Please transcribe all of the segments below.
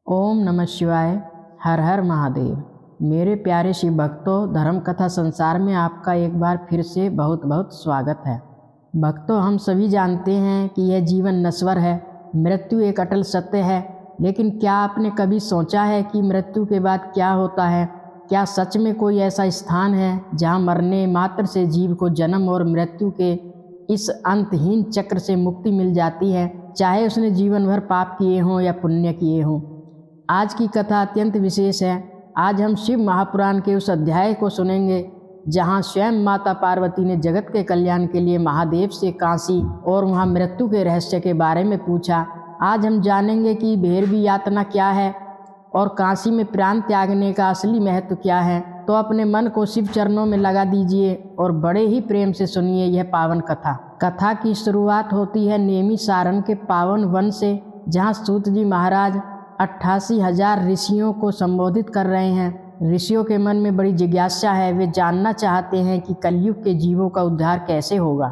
ओम नमः शिवाय। हर हर महादेव। मेरे प्यारे शिव भक्तों, धर्म कथा संसार में आपका एक बार फिर से बहुत बहुत स्वागत है। भक्तों, हम सभी जानते हैं कि यह जीवन नश्वर है, मृत्यु एक अटल सत्य है। लेकिन क्या आपने कभी सोचा है कि मृत्यु के बाद क्या होता है? क्या सच में कोई ऐसा स्थान है जहाँ मरने मात्र से जीव को जन्म और मृत्यु के इस अंतहीन चक्र से मुक्ति मिल जाती है, चाहे उसने जीवन भर पाप किए हों या पुण्य किए हों? आज की कथा अत्यंत विशेष है। आज हम शिव महापुराण के उस अध्याय को सुनेंगे जहां स्वयं माता पार्वती ने जगत के कल्याण के लिए महादेव से काशी और वहां मृत्यु के रहस्य के बारे में पूछा। आज हम जानेंगे कि भैरवी यातना क्या है और काशी में प्राण त्यागने का असली महत्व क्या है। तो अपने मन को शिव चरणों में लगा दीजिए और बड़े ही प्रेम से सुनिए यह पावन कथा। कथा की शुरुआत होती है नेमी सारण के पावन वन से, जहाँ सूत जी महाराज 88,000 ऋषियों को संबोधित कर रहे हैं। ऋषियों के मन में बड़ी जिज्ञासा है, वे जानना चाहते हैं कि कलयुग के जीवों का उद्धार कैसे होगा।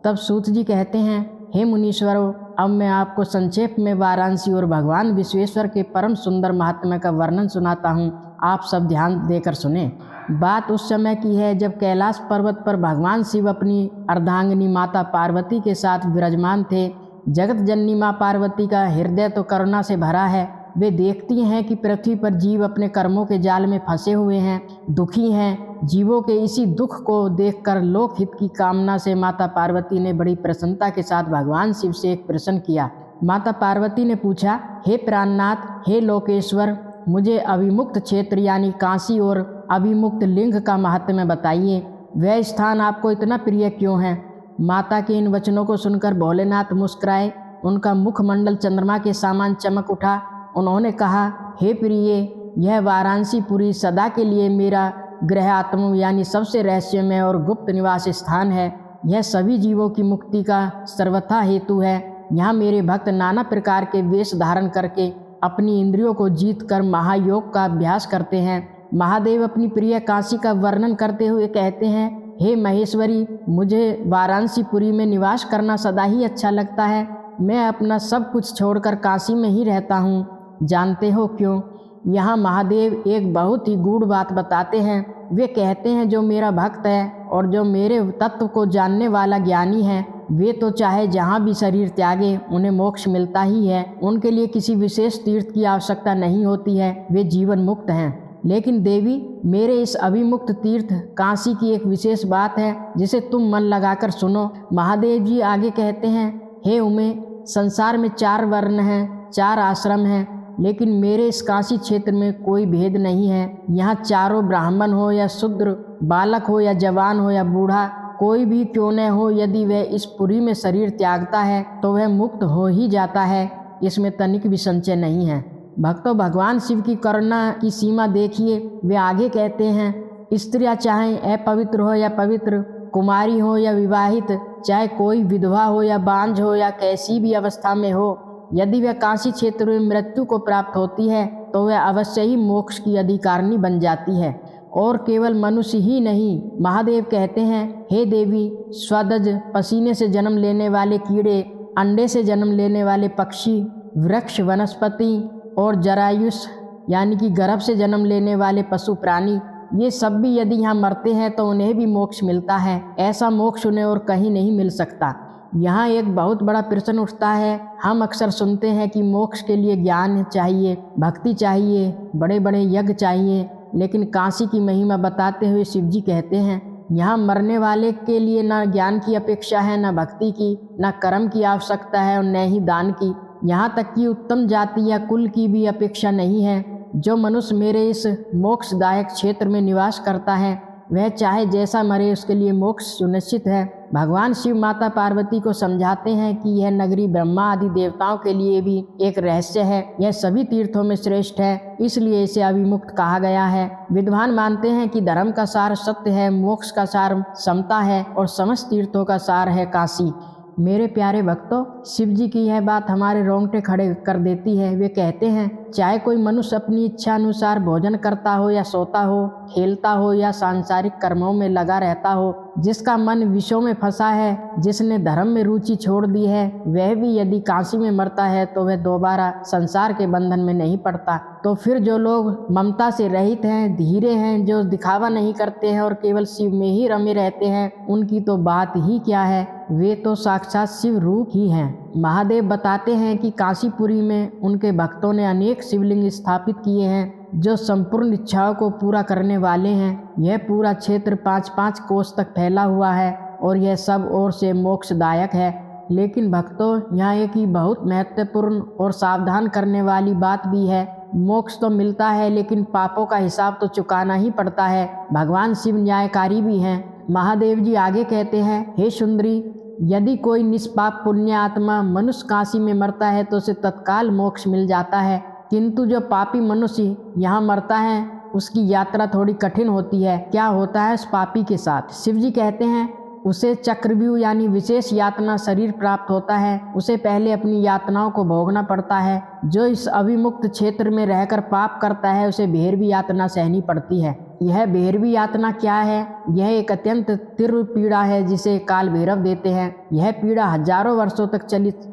तब सूत जी कहते हैं, हे मुनीश्वरों, अब मैं आपको संक्षेप में वाराणसी और भगवान विश्वेश्वर के परम सुंदर महात्म्य का वर्णन सुनाता हूँ। आप सब ध्यान देकर सुने। बात उस समय की है जब कैलाश पर्वत पर भगवान शिव अपनी अर्धांगिनी माता पार्वती के साथ विराजमान थे। जगत जननी माँ पार्वती का हृदय तो करुणा से भरा है। वे देखती हैं कि पृथ्वी पर जीव अपने कर्मों के जाल में फंसे हुए हैं, दुखी हैं। जीवों के इसी दुख को देखकर लोकहित की कामना से माता पार्वती ने बड़ी प्रसन्नता के साथ भगवान शिव से एक प्रश्न किया। माता पार्वती ने पूछा, हे प्राणनाथ, हे लोकेश्वर, मुझे अभिमुक्त क्षेत्र यानी काशी और अभिमुक्त लिंग का महात्म्य बताइए। वह स्थान आपको इतना प्रिय क्यों है? माता के इन वचनों को सुनकर भोलेनाथ मुस्कुराए। उनका मुखमंडल चंद्रमा के समान चमक उठा। उन्होंने कहा, हे प्रिय, यह वाराणसीपुरी सदा के लिए मेरा गृह आत्म यानी सबसे रहस्यमय और गुप्त निवास स्थान है। यह सभी जीवों की मुक्ति का सर्वथा हेतु है। यहाँ मेरे भक्त नाना प्रकार के वेश धारण करके अपनी इंद्रियों को जीत कर महायोग का अभ्यास करते हैं। महादेव अपनी प्रिय काशी का वर्णन करते हुए कहते हैं, हे महेश्वरी, मुझे वाराणसीपुरी में निवास करना सदा ही अच्छा लगता है। मैं अपना सब कुछ छोड़कर काशी में ही रहता हूँ। जानते हो क्यों? यहाँ महादेव एक बहुत ही गूढ़ बात बताते हैं। वे कहते हैं, जो मेरा भक्त है और जो मेरे तत्व को जानने वाला ज्ञानी है, वे तो चाहे जहाँ भी शरीर त्यागे उन्हें मोक्ष मिलता ही है। उनके लिए किसी विशेष तीर्थ की आवश्यकता नहीं होती है, वे जीवन मुक्त हैं। लेकिन देवी, मेरे इस अभिमुक्त तीर्थ काशी की एक विशेष बात है जिसे तुम मन लगाकर सुनो। महादेव जी आगे कहते हैं, हे उमे, संसार में 4 वर्ण हैं, 4 आश्रम हैं, लेकिन मेरे इस काशी क्षेत्र में कोई भेद नहीं है। यहाँ चारों ब्राह्मण हो या शूद्र, बालक हो या जवान हो या बूढ़ा, कोई भी क्यों न हो, यदि वह इस पुरी में शरीर त्यागता है तो वह मुक्त हो ही जाता है। इसमें तनिक भी संशय नहीं है। भक्तों, भगवान शिव की करुणा की सीमा देखिए। वे आगे कहते हैं, स्त्रियाँ चाहे अपवित्र हो या पवित्र, कुमारी हो या विवाहित, चाहे कोई विधवा हो या बांझ हो या कैसी भी अवस्था में हो, यदि वह काशी क्षेत्र में मृत्यु को प्राप्त होती है तो वह अवश्य ही मोक्ष की अधिकारिणी बन जाती है। और केवल मनुष्य ही नहीं, महादेव कहते हैं, हे देवी, स्वदज पसीने से जन्म लेने वाले कीड़े, अंडे से जन्म लेने वाले पक्षी, वृक्ष, वनस्पति और जरायुष यानी कि गर्भ से जन्म लेने वाले पशु प्राणी, ये सब भी यदि यहाँ मरते हैं तो उन्हें भी मोक्ष मिलता है। ऐसा मोक्ष उन्हें और कहीं नहीं मिल सकता। यहाँ एक बहुत बड़ा प्रश्न उठता है। हम अक्सर सुनते हैं कि मोक्ष के लिए ज्ञान चाहिए, भक्ति चाहिए, बड़े बड़े यज्ञ चाहिए, लेकिन काशी की महिमा बताते हुए शिव जी कहते हैं, यहाँ मरने वाले के लिए न ज्ञान की अपेक्षा है, न भक्ति की, न कर्म की आवश्यकता है और न ही दान की। यहाँ तक कि उत्तम जाति या कुल की भी अपेक्षा नहीं है। जो मनुष्य मेरे इस मोक्षदायक क्षेत्र में निवास करता है, वह चाहे जैसा मरे उसके लिए मोक्ष सुनिश्चित है। भगवान शिव माता पार्वती को समझाते हैं कि यह नगरी ब्रह्मा आदि देवताओं के लिए भी एक रहस्य है। यह सभी तीर्थों में श्रेष्ठ है, इसलिए इसे अभिमुक्त कहा गया है। विद्वान मानते हैं कि धर्म का सार सत्य है, मोक्ष का सार समता है और समस्त तीर्थों का सार है काशी। मेरे प्यारे भक्तों, शिव जी की यह बात हमारे रोंगटे खड़े कर देती है। वे कहते हैं, चाहे कोई मनुष्य अपनी इच्छा अनुसार भोजन करता हो या सोता हो, खेलता हो या सांसारिक कर्मों में लगा रहता हो, जिसका मन विषयों में फंसा है, जिसने धर्म में रुचि छोड़ दी है, वह भी यदि काशी में मरता है तो वह दोबारा संसार के बंधन में नहीं पड़ता। तो फिर जो लोग ममता से रहित हैं, धीरे हैं, जो दिखावा नहीं करते हैं और केवल शिव में ही रमे रहते हैं, उनकी तो बात ही क्या है, वे तो साक्षात शिव रूप ही हैं। महादेव बताते हैं कि काशीपुरी में उनके भक्तों ने अनेक शिवलिंग स्थापित किए हैं जो संपूर्ण इच्छाओं को पूरा करने वाले हैं। यह पूरा क्षेत्र 5-5 कोस तक फैला हुआ है और यह सब ओर से मोक्षदायक है। लेकिन भक्तों, यहाँ एक ही बहुत महत्वपूर्ण और सावधान करने वाली बात भी है। मोक्ष तो मिलता है लेकिन पापों का हिसाब तो चुकाना ही पड़ता है। भगवान शिव न्यायकारी भी हैं। महादेव जी आगे कहते हैं, हे सुंदरी, यदि कोई निष्पाप पुण्य आत्मा मनुष्य काशी में मरता है तो उसे तत्काल मोक्ष मिल जाता है, किंतु जो पापी मनुष्य यहाँ मरता है उसकी यात्रा थोड़ी कठिन होती है। क्या होता है उस पापी के साथ? शिव जी कहते हैं, उसे चक्रव्यूह यानी विशेष यातना शरीर प्राप्त होता है। उसे पहले अपनी यातनाओं को भोगना पड़ता है। जो इस अविमुक्त क्षेत्र में रहकर पाप करता है उसे भैरवी यातना सहनी पड़ती है। यह भैरवी यातना क्या है? यह एक अत्यंत तीव्र पीड़ा है जिसे काल भैरव देते हैं। यह पीड़ा हजारों वर्षों तक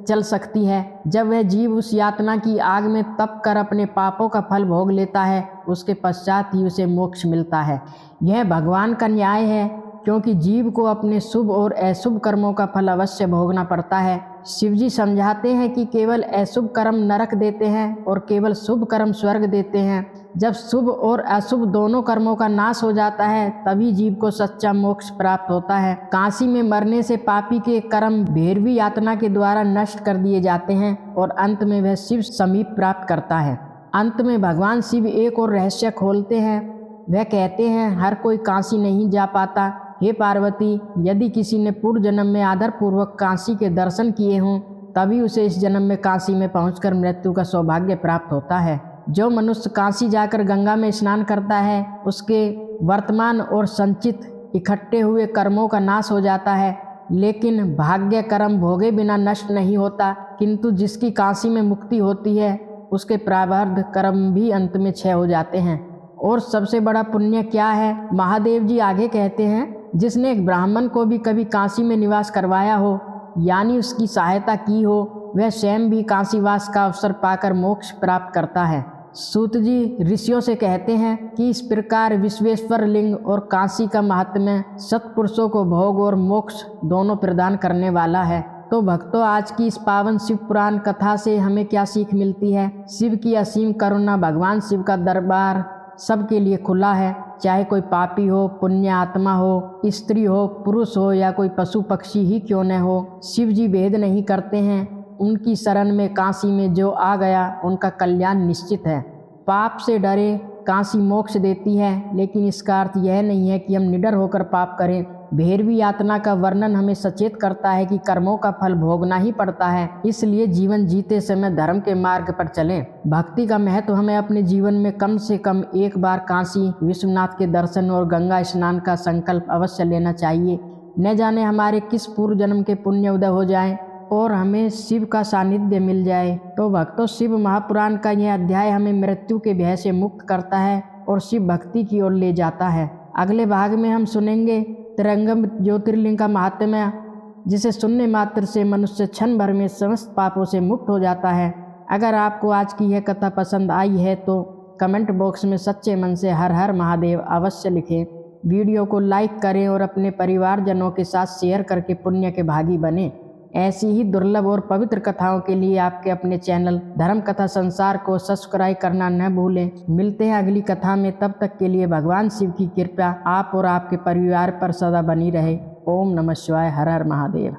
चल सकती है। जब वह जीव उस यातना की आग में तप कर अपने पापों का फल भोग लेता है, उसके पश्चात ही उसे मोक्ष मिलता है। यह भगवान का न्याय है, क्योंकि जीव को अपने शुभ और अशुभ कर्मों का फल अवश्य भोगना पड़ता है। शिवजी समझाते हैं कि केवल अशुभ कर्म नरक देते हैं और केवल शुभ कर्म स्वर्ग देते हैं। जब शुभ और अशुभ दोनों कर्मों का नाश हो जाता है तभी जीव को सच्चा मोक्ष प्राप्त होता है। काशी में मरने से पापी के कर्म भैरवी यातना के द्वारा नष्ट कर दिए जाते हैं और अंत में वह शिव समीप प्राप्त करता है। अंत में भगवान शिव एक और रहस्य खोलते हैं। वह कहते हैं, हर कोई काशी नहीं जा पाता। हे पार्वती, यदि किसी ने पूर्व जन्म में आदरपूर्वक काशी के दर्शन किए हों तभी उसे इस जन्म में काशी में पहुंचकर मृत्यु का सौभाग्य प्राप्त होता है। जो मनुष्य काशी जाकर गंगा में स्नान करता है उसके वर्तमान और संचित इकट्ठे हुए कर्मों का नाश हो जाता है, लेकिन भाग्य कर्म भोगे बिना नष्ट नहीं होता। किंतु जिसकी काशी में मुक्ति होती है उसके प्रारब्ध कर्म भी अंत में क्षय हो जाते हैं। और सबसे बड़ा पुण्य क्या है? महादेव जी आगे कहते हैं, जिसने एक ब्राह्मण को भी कभी काशी में निवास करवाया हो यानी उसकी सहायता की हो, वह स्वयं भी काशीवास का अवसर पाकर मोक्ष प्राप्त करता है। सूत जी ऋषियों से कहते हैं कि इस प्रकार विश्वेश्वर लिंग और काशी का महात्म्य सत्पुरुषों को भोग और मोक्ष दोनों प्रदान करने वाला है। तो भक्तों, आज की इस पावन शिव पुराण कथा से हमें क्या सीख मिलती है? शिव की असीम करुणा, भगवान शिव का दरबार सबके लिए खुला है। चाहे कोई पापी हो, पुण्य आत्मा हो, स्त्री हो, पुरुष हो या कोई पशु पक्षी ही क्यों न हो, शिव जी भेद नहीं करते हैं। उनकी शरण में काशी में जो आ गया उनका कल्याण निश्चित है। पाप से डरे, काशी मोक्ष देती है, लेकिन इसका अर्थ यह नहीं है कि हम निडर होकर पाप करें। भैरवी यातना का वर्णन हमें सचेत करता है कि कर्मों का फल भोगना ही पड़ता है, इसलिए जीवन जीते समय धर्म के मार्ग पर चलें। भक्ति का महत्व हमें अपने जीवन में कम से कम एक बार काशी विश्वनाथ के दर्शन और गंगा स्नान का संकल्प अवश्य लेना चाहिए। न जाने हमारे किस पूर्व जन्म के पुण्य उदय हो जाएं और हमें शिव का सानिध्य मिल जाए। तो भक्तों, शिव महापुराण का यह अध्याय हमें मृत्यु के भय से मुक्त करता है और शिव भक्ति की ओर ले जाता है। अगले भाग में हम सुनेंगे त्रिंगम ज्योतिर्लिंग का महात्म्य, जिसे सुनने मात्र से मनुष्य क्षण भर में समस्त पापों से मुक्त हो जाता है। अगर आपको आज की यह कथा पसंद आई है तो कमेंट बॉक्स में सच्चे मन से हर हर महादेव अवश्य लिखें। वीडियो को लाइक करें और अपने परिवारजनों के साथ शेयर करके पुण्य के भागी बने। ऐसी ही दुर्लभ और पवित्र कथाओं के लिए आपके अपने चैनल धर्म कथा संसार को सब्सक्राइब करना न भूलें। मिलते हैं अगली कथा में, तब तक के लिए भगवान शिव की कृपा आप और आपके परिवार पर सदा बनी रहे। ओम नमः शिवाय। हर हर महादेव।